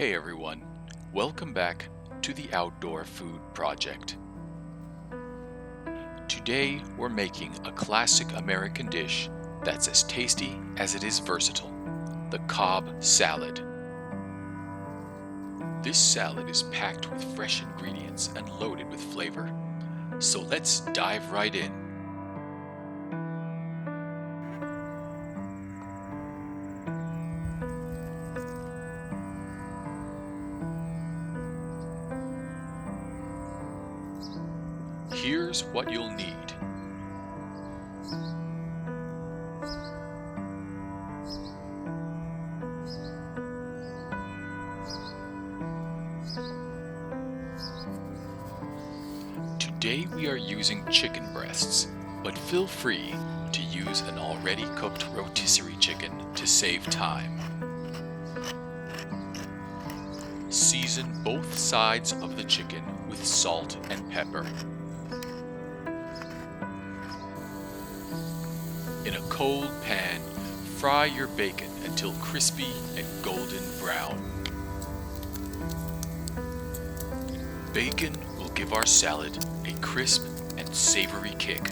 Hey everyone, welcome back to the Outdoor Food Project. Today we're making a classic American dish that's as tasty as it is versatile, the Cobb salad. This salad is packed with fresh ingredients and loaded with flavor. So let's dive right in. Here's what you'll need. Today we are using chicken breasts, but feel free to use an already cooked rotisserie chicken to save time. Season both sides of the chicken with salt and pepper. In a cold pan, fry your bacon until crispy and golden brown. Bacon will give our salad a crisp and savory kick.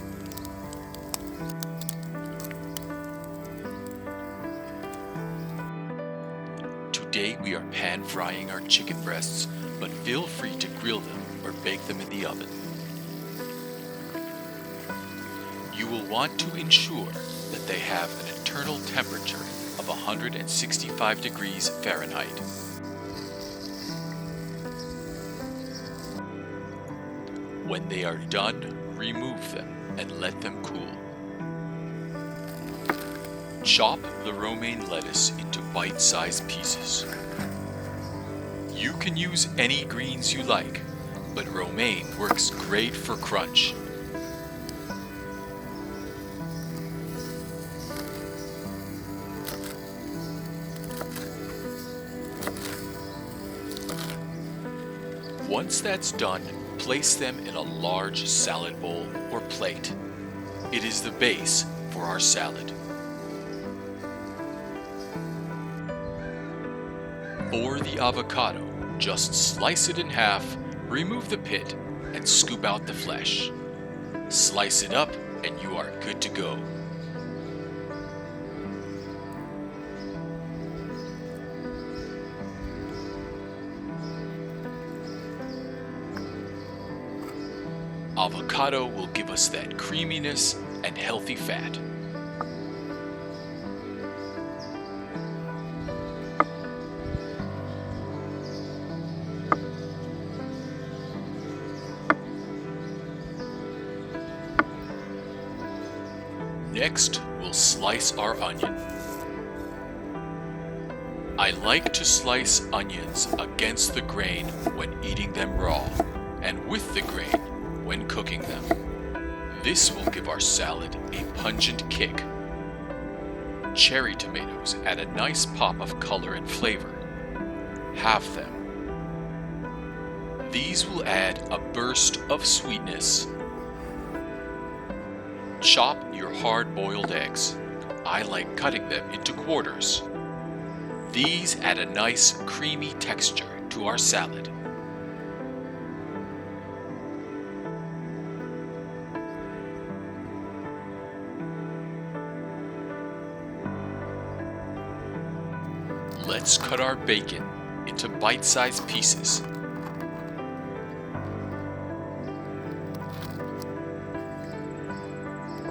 Today we are pan frying our chicken breasts, but feel free to grill them or bake them in the oven. You will want to ensure that they have an internal temperature of 165 degrees Fahrenheit. When they are done, remove them and let them cool. Chop the romaine lettuce into bite-sized pieces. You can use any greens you like, but romaine works great for crunch. Once that's done, place them in a large salad bowl or plate. It is the base for our salad. For the avocado, just slice it in half, remove the pit, and scoop out the flesh. Slice it up and you are good to go. Avocado will give us that creaminess and healthy fat. Next, we'll slice our onion. I like to slice onions against the grain when eating them raw, and with the grain when cooking them. This will give our salad a pungent kick. Cherry tomatoes add a nice pop of color and flavor. Halve them. These will add a burst of sweetness. Chop your hard-boiled eggs. I like cutting them into quarters. These add a nice creamy texture to our salad. Let's cut our bacon into bite-sized pieces.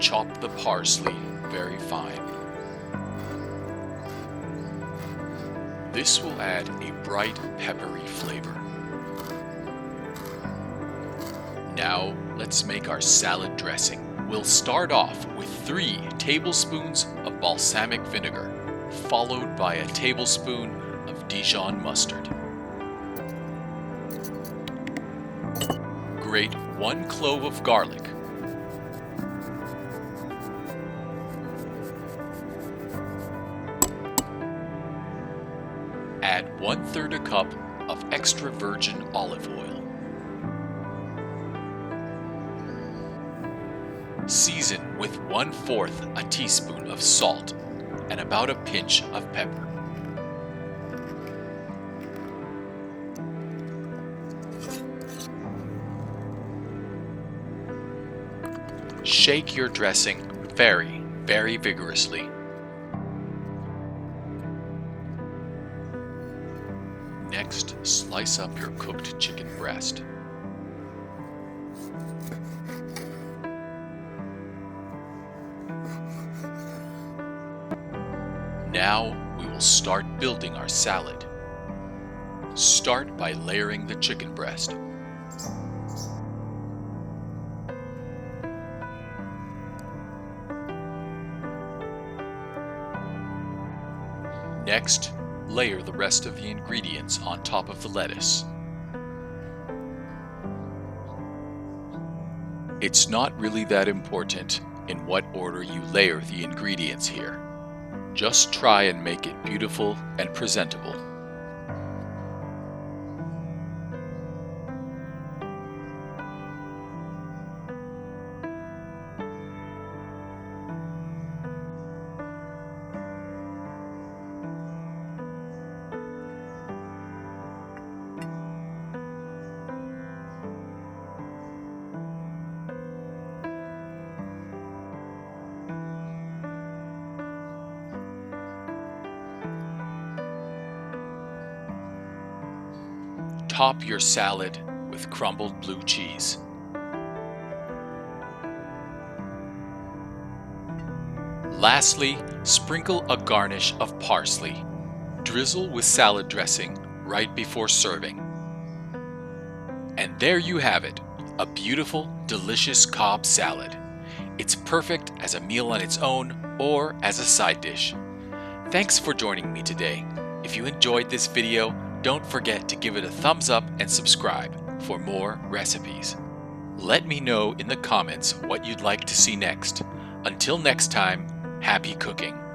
Chop the parsley very fine. This will add a bright peppery flavor. Now let's make our salad dressing. We'll start off with 3 tablespoons of balsamic vinegar, followed by a tablespoon of Dijon mustard. Grate 1 clove of garlic. Add 1/3 a cup of extra virgin olive oil. Season with 1/4 a teaspoon of salt and about a pinch of pepper. Shake your dressing very, very vigorously. Next, slice up your cooked chicken breast. Now we will start building our salad. Start by layering the chicken breast. Next, layer the rest of the ingredients on top of the lettuce. It's not really that important in what order you layer the ingredients here. Just try and make it beautiful and presentable. Top your salad with crumbled blue cheese. Lastly, sprinkle a garnish of parsley. Drizzle with salad dressing right before serving. And there you have it, a beautiful, delicious Cobb salad. It's perfect as a meal on its own or as a side dish. Thanks for joining me today. If you enjoyed this video, don't forget to give it a thumbs up and subscribe for more recipes. Let me know in the comments what you'd like to see next. Until next time, happy cooking.